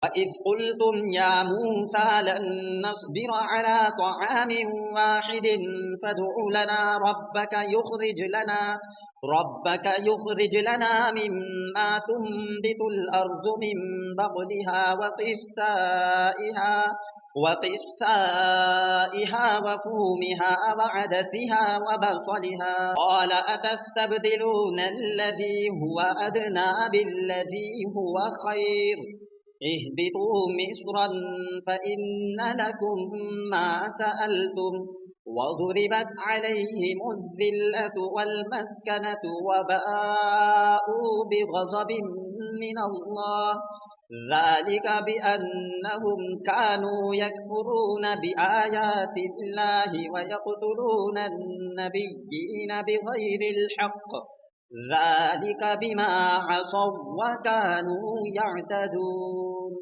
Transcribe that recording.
وإذ قلتم يا موسى لن نصبر على طعام واحد فادع لنا ربك يخرج لنا مما تنبت الأرض من بقلها وقثائها وفومها وعدسها وبصلها قال أتستبدلون الذي هو أدنى بالذي هو خير اهبطوا مصرا فإن لكم ما سألتم وضربت عليهم الذلة والمسكنة وباءوا بغضب من الله ذلك بأنهم كانوا يكفرون بآيات الله ويقتلون النبيين بغير الحق ذلك بما عصوا وكانوا يعتدون.